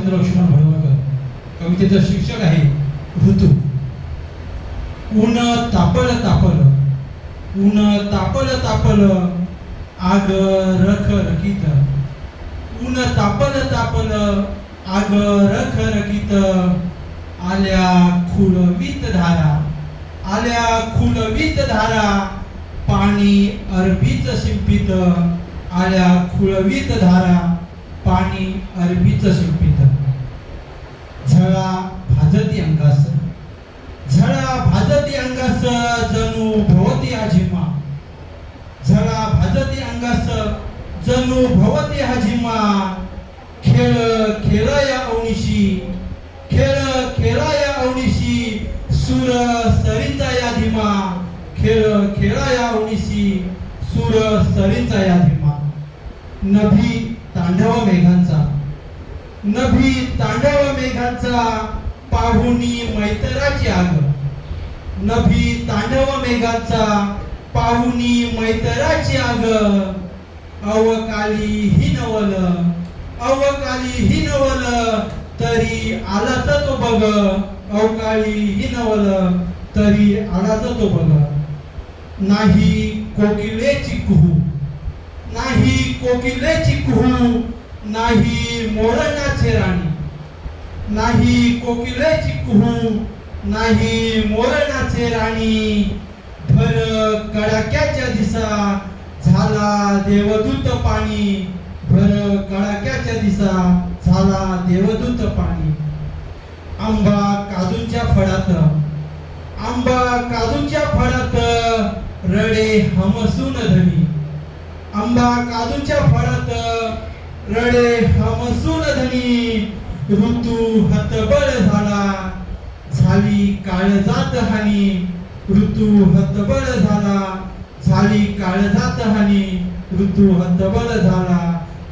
रामचंद्र लक्ष्मण भडवळकर. कवितेचा शीर्षक आहे ऋतू. ऊन तापल तापल, ऊन तापल तापल, आग रख रखीत. ऊन तापल तापल, आग रख रखीत. आल्या खुळवीत धारा, आल्या खुळवीत धारा, पाणी अरबीच शिंपित. आल्या खुळवीत धारा, पाणी अरबीच शिंपित. झळा भाजती अंगास, झळा भाजती अंगास, जणू भवती आझिमा. झळा भाजती अंगास, जणू भवती आझिमा. खेळ खेळया अवनिशी, खेळ खेळया अवनिशी, सूर सरींचा या धीमा. खेळ खेळया अवनिशी, सूर सरींचा या धीमा. नभी तांडव मेघांचा, नभी तांडव मेघांचा, पाहुणी मैतराची आग. नभी तांडव मेघांचा, पाहुणी मैतराची आग. अवकाळी ही नवल, अवकाळी ही नवल, तरी आलाच तो बघ. अवकाळी ही नवल, तरी आलाच तो बघ. नाही कोकिलेची कुहू, नाही कोकिलेची कुहू, नाही मोरणाचे राणी. नाही कोकिलेची कुहू, नाही मोरणाचे राणी. भर कडाक्याच्या दिसा, झाला देवदूत पाणी. भर कडाक्याच्या दिसा, झाला देवदूत पाणी. आंबा काजूंच्या फळात, आंबा काजूंच्या फळात, रडे हमसून धनी. आंबा काजूंच्या फळात, रडे हमसून धनी. ऋतू हतबळ झाला, झाली काळजात हानी. ऋतू हतबळ झाला, झाली काळजात हानी. ऋतू हतबळ झाला,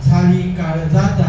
झाली काळजात